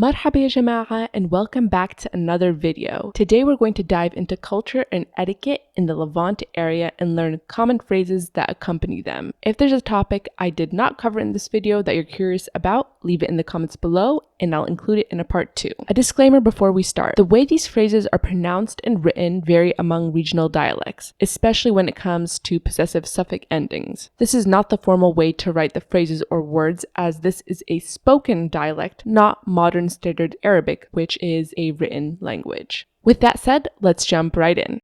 Marhaba ya jama'a, and welcome back to another video. Today we're going to dive into culture and etiquette in the Levant area and learn common phrases that accompany them. If there's a topic I did not cover in this video that you're curious about, leave it in the comments below and I'll include it in a part 2. A disclaimer before we start. The way these phrases are pronounced and written vary among regional dialects, especially when it comes to possessive suffix endings. This is not the formal way to write the phrases or words, as this is a spoken dialect, not modern Standard Arabic, which is a written language. With that said, let's jump right in.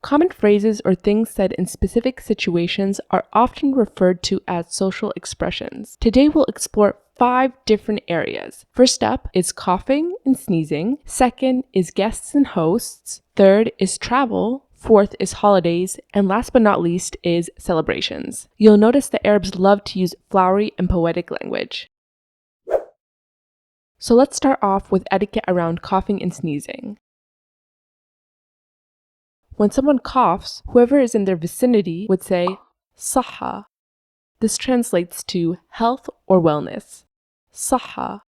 Common phrases or things said in specific situations are often referred to as social expressions. Today we'll explore 5 different areas. First up is coughing and sneezing. Second is guests and hosts. Third is travel. Fourth is holidays, and last but not least is celebrations. You'll notice that Arabs love to use flowery and poetic language. So let's start off with etiquette around coughing and sneezing. When someone coughs, whoever is in their vicinity would say "Saha." This translates to health or wellness. Saha.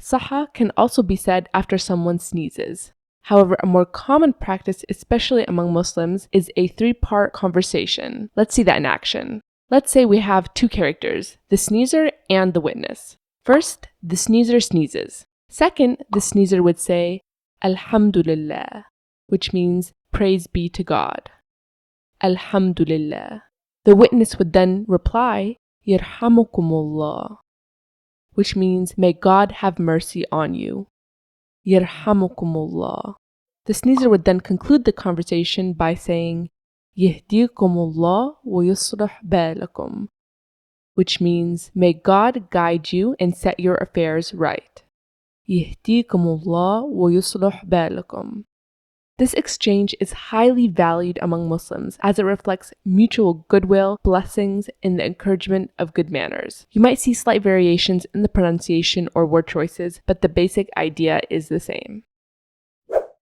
Saha can also be said after someone sneezes. However, a more common practice, especially among Muslims, is a 3-part conversation. Let's see that in action. Let's say we have 2 characters, the sneezer and the witness. First, the sneezer sneezes. Second, the sneezer would say, Alhamdulillah, which means praise be to God. Alhamdulillah. The witness would then reply, Yarhamukumullah, which means may God have mercy on you. Yarhamukumullah. The sneezer would then conclude the conversation by saying, Yahdikumullah wa yuslih balakum, which means, may God guide you and set your affairs right. Yahdikumullah wa yuslih balakum. This exchange is highly valued among Muslims as it reflects mutual goodwill, blessings, and the encouragement of good manners. You might see slight variations in the pronunciation or word choices, but the basic idea is the same.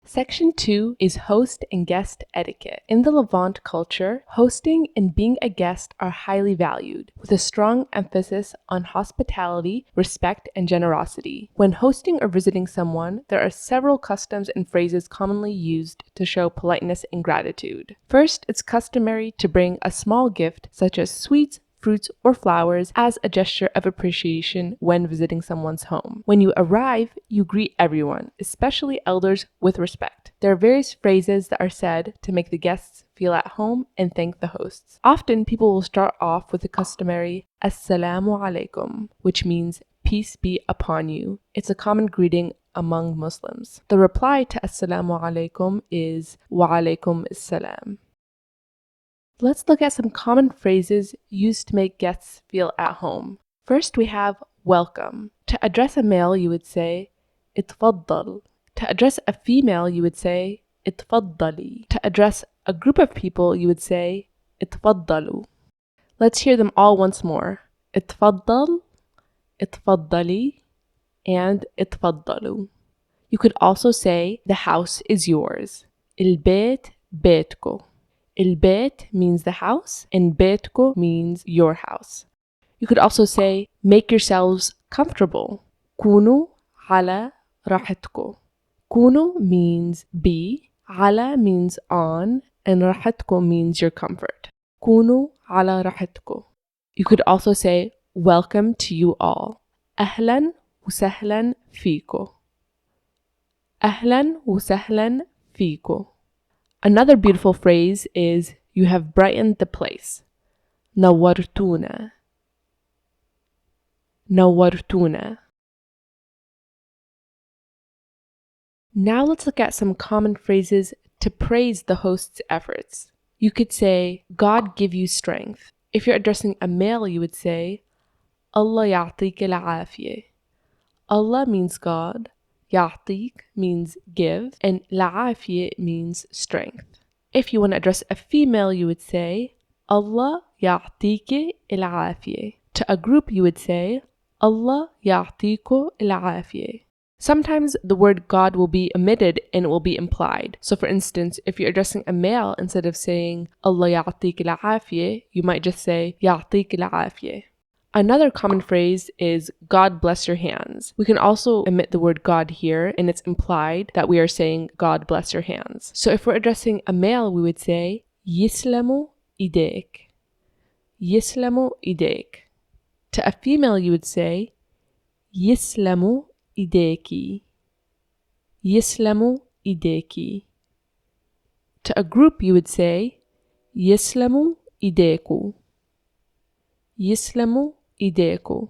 Section 2 is host and guest etiquette. In the Levant culture, hosting and being a guest are highly valued, with a strong emphasis on hospitality, respect, and generosity. When hosting or visiting someone, there are several customs and phrases commonly used to show politeness and gratitude. First, it's customary to bring a small gift, such as sweets, fruits, or flowers as a gesture of appreciation when visiting someone's home. When you arrive, you greet everyone, especially elders, with respect. There are various phrases that are said to make the guests feel at home and thank the hosts. Often, people will start off with the customary Assalamu alaikum, which means peace be upon you. It's a common greeting among Muslims. The reply to Assalamu alaikum is Wa alaikum assalam. Let's look at some common phrases used to make guests feel at home. First, we have welcome. To address a male, you would say اتفضل. To address a female, you would say اتفضلي. To address a group of people, you would say اتفضلوا. Let's hear them all once more. اتفضل, اتفضلي, and اتفضلوا. You could also say the house is yours. البيت بيتكو. البيت means the house, and بيتكو means your house. You could also say, make yourselves comfortable. كونوا على راحتكم. كونوا means be, على means on, and راحتكم means your comfort. كونوا على راحتكم. You could also say, welcome to you all. أهلا وسهلا فيكم. أهلا وسهلا فيكم. Another beautiful phrase is, you have brightened the place. نورتونا. نورتونا. Now let's look at some common phrases to praise the host's efforts. You could say, God give you strength. If you're addressing a male, you would say, Allah يعطيك العافية. Allah means God. يعطيك means give, and العافية means strength. If you want to address a female, you would say, Allah يعطيك العافية. To a group, you would say, Allah يعطيكو العافية. Sometimes the word God will be omitted and it will be implied. So for instance, if you're addressing a male, instead of saying Allah يعطيك العافية, you might just say يعطيك العافية. Another common phrase is God bless your hands. We can also omit the word God here, and it's implied that we are saying God bless your hands. So if we're addressing a male, we would say Yislamu idek. Yislamu idek. To a female, you would say Yislamu ideki. Yislamu ideki. To a group, you would say Yislamu ideku. Yislamu ideku.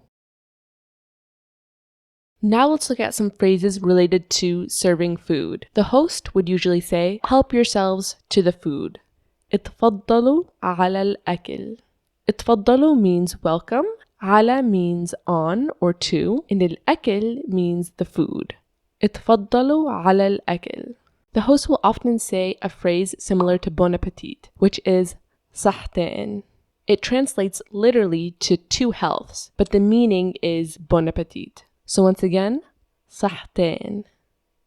Now let's look at some phrases related to serving food. The host would usually say, help yourselves to the food. اتفضلوا على الأكل. اتفضلوا means welcome, على means on or to, and الأكل means the food. اتفضلوا على الأكل. The host will often say a phrase similar to bon appetit, which is صحتين. It translates literally to two healths, but the meaning is bon appetit. So once again, صحتين.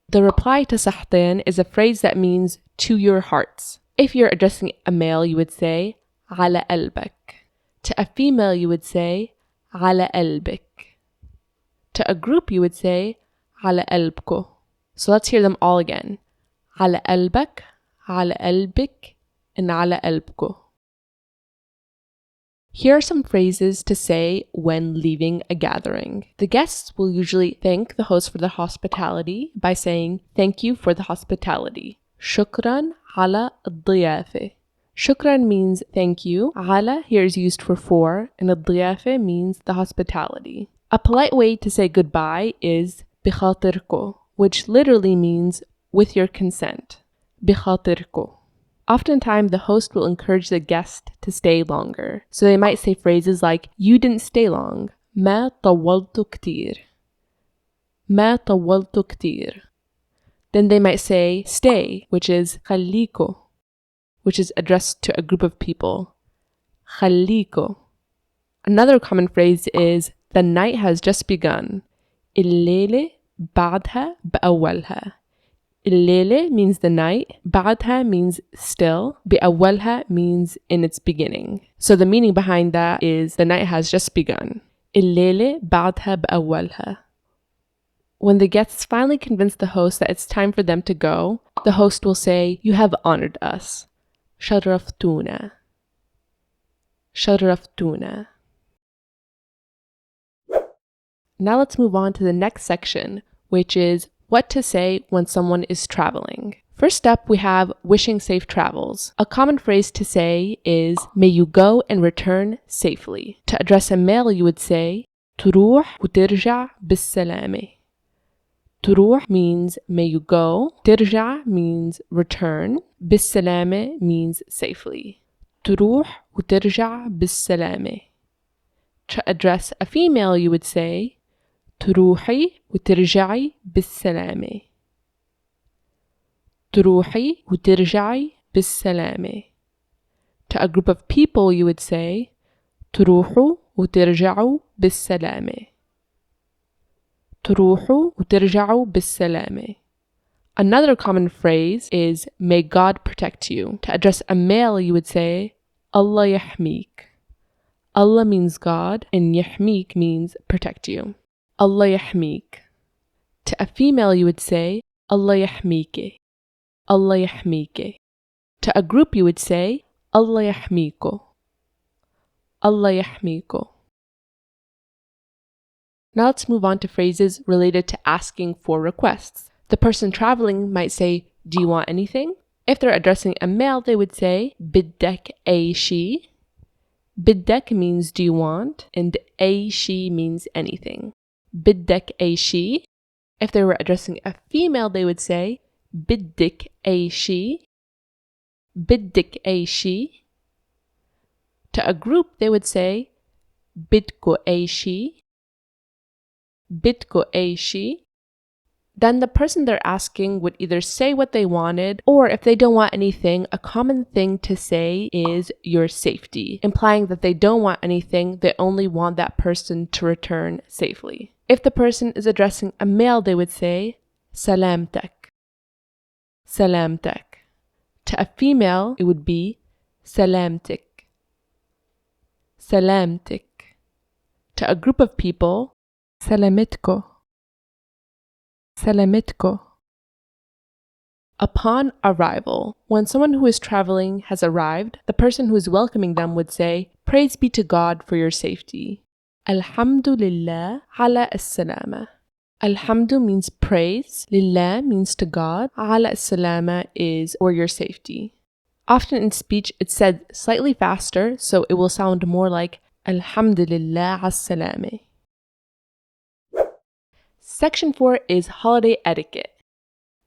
The reply to صحتين is a phrase that means to your hearts. If you're addressing a male, you would say على قلبك. To a female, you would say على قلبك. To a group, you would say على قلبكو. So let's hear them all again. على قلبك, على قلبك, and على قلبكو. Here are some phrases to say when leaving a gathering. The guests will usually thank the host for the hospitality by saying, thank you for the hospitality. شكرا على الضيافة. Shukran means thank you. على here is used for, and الضيافة means the hospitality. A polite way to say goodbye is بخاطركو, which literally means with your consent. بخاطركو. Oftentimes, the host will encourage the guest to stay longer. So they might say phrases like, you didn't stay long. ما طولت كتير. ما طولت كتير. Then they might say, stay, which is خليكو, which is addressed to a group of people. خليكو. Another common phrase is, the night has just begun. الليلة بعدها بأولها. الليلة means the night, بعدها means still, بأولها means in its beginning. So the meaning behind that is the night has just begun. الليلة بعدها بأولها. When the guests finally convince the host that it's time for them to go, the host will say, you have honored us. شرفتونا. شرفتونا. Now let's move on to the next section, which is what to say when someone is traveling. First up, we have wishing safe travels. A common phrase to say is, may you go and return safely. To address a male, you would say, تروح وترجع بالسلامة. تروح means may you go. ترجع means return. بالسلامة means safely. تروح وترجع بالسلامة. To address a female, you would say, تروحي وترجعي بالسلامة. تروحي وترجعي بالسلامة. To a group of people, you would say, تروحوا وترجعوا بالسلامة. تروحوا وترجعوا بالسلامة. Another common phrase is, may God protect you. To address a male, you would say, Allah يحميك. Allah means God, and يحميك means protect you. Allah يحميك. To a female, you would say, Allah يحميك. Allah يحميك. To a group, you would say, Allah يحميكو. Allah يحميكو. Now let's move on to phrases related to asking for requests. The person traveling might say, do you want anything? If they're addressing a male, they would say, بدك أي شيء. بدك means do you want, and أي شيء means anything. بدك أي شيء. If they were addressing a female, they would say, بدك أي شيء. بدك أي شيء. To a group, they would say, بدكو أي شيء. بدكو أي شيء. Then the person they're asking would either say what they wanted, or if they don't want anything, a common thing to say is your safety, implying that they don't want anything, they only want that person to return safely. If the person is addressing a male, they would say, سلامتك. سلامتك. To a female, it would be سلامتك. سلامتك. To a group of people, سلامتكو. سلامتكو. Upon arrival, when someone who is traveling has arrived, the person who is welcoming them would say, "Praise be to God for your safety." Alhamdulillah ala as-salama. Alhamdu means praise, lillah means to God, ala as-salama is for your safety. Often in speech it's said slightly faster, so it will sound more like Alhamdulillah as-salama. Section 4 is holiday etiquette.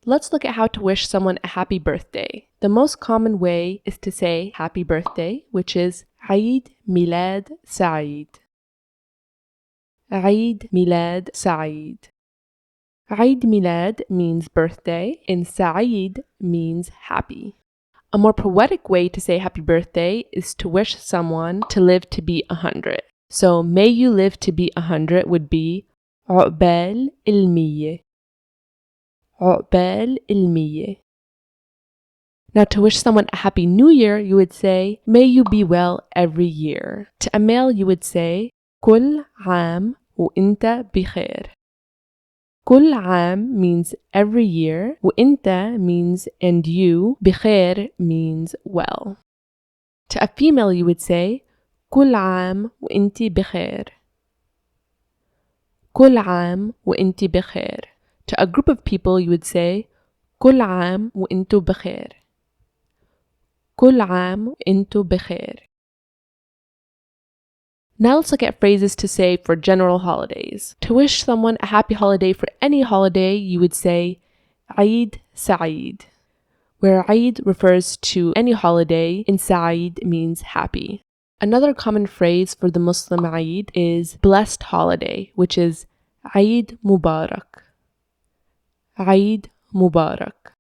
Let's look at how to wish someone a happy birthday. The most common way is to say happy birthday, which is Eid Milad Saeed. Eid Milad Saeed. Eid Milad means birthday and Saeed means happy. A more poetic way to say happy birthday is to wish someone to live to be 100. So may you live to be 100 would be عقبال المية. عقبال المية. Now to wish someone a happy new year, you would say, may you be well every year. To a male, you would say, كل عام وإنت بخير. كل عام means every year, وإنت means and you, بخير means well. To a female, you would say, كل عام وإنت بخير. كل عام وإنت بخير. To a group of people, you would say, كل عام وإنتو بخير. كل عام وإنتو بخير. Now let's look at phrases to say for general holidays. To wish someone a happy holiday for any holiday, you would say Eid Saeed, where Eid refers to any holiday and Saeed means happy. Another common phrase for the Muslim Eid is blessed holiday, which is Eid Mubarak. Eid Mubarak.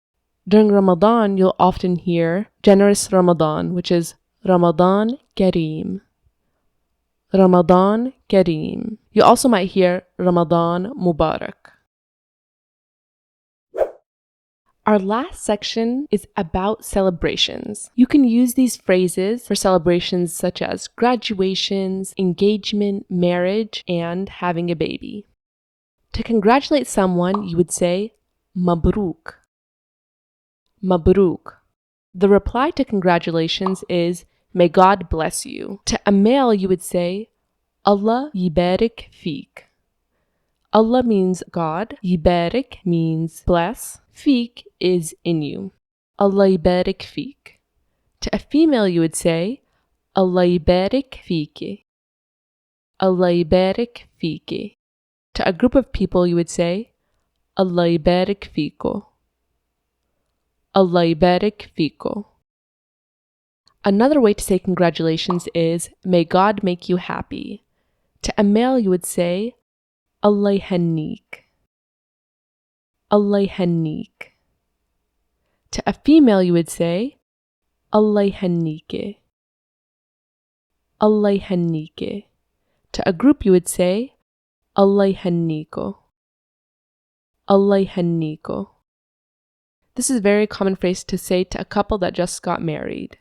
During Ramadan, you'll often hear generous Ramadan, which is Ramadan Kareem. Ramadan Kareem. You also might hear Ramadan Mubarak. Our last section is about celebrations. You can use these phrases for celebrations such as graduations, engagement, marriage, and having a baby. To congratulate someone, you would say Mabruk. Mabruk. The reply to congratulations is may God bless you. To a male, you would say Allah yibarik feek. Allah means God, yibarik means bless, feek is in you. Allah yibarik feek. To a female, you would say Allah yibarik feeki. Allah yibarik feeki. To a group of people, you would say Allah yibarik feeko. Allah yibarik feeko. Another way to say congratulations is may God make you happy. To a male, you would say Allah yhannik. Allah yhannik. To a female, you would say Allah yhannike. Allah yhannike. To a group, you would say Allah yhanniko. Allah yhanniko. This is a very common phrase to say to a couple that just got married.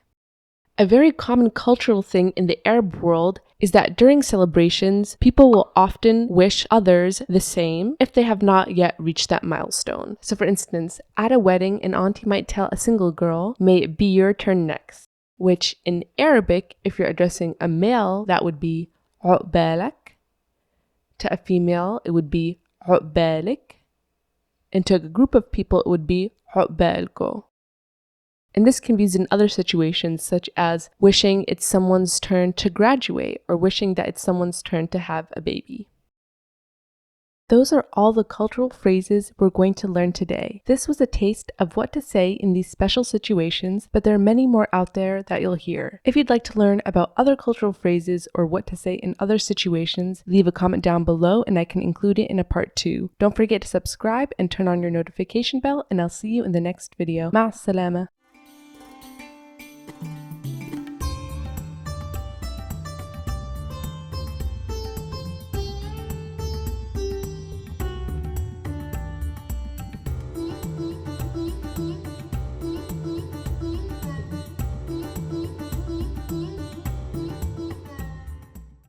A very common cultural thing in the Arab world is that during celebrations, people will often wish others the same if they have not yet reached that milestone. So for instance, at a wedding, an auntie might tell a single girl, may it be your turn next, which in Arabic, if you're addressing a male, that would be عقبالك. To a female, it would be عقبالك. And to a group of people, it would be عقبالكو. And this can be used in other situations, such as wishing it's someone's turn to graduate or wishing that it's someone's turn to have a baby. Those are all the cultural phrases we're going to learn today. This was a taste of what to say in these special situations, but there are many more out there that you'll hear. If you'd like to learn about other cultural phrases or what to say in other situations, leave a comment down below and I can include it in a part 2. Don't forget to subscribe and turn on your notification bell, and I'll see you in the next video. Ma'as salama.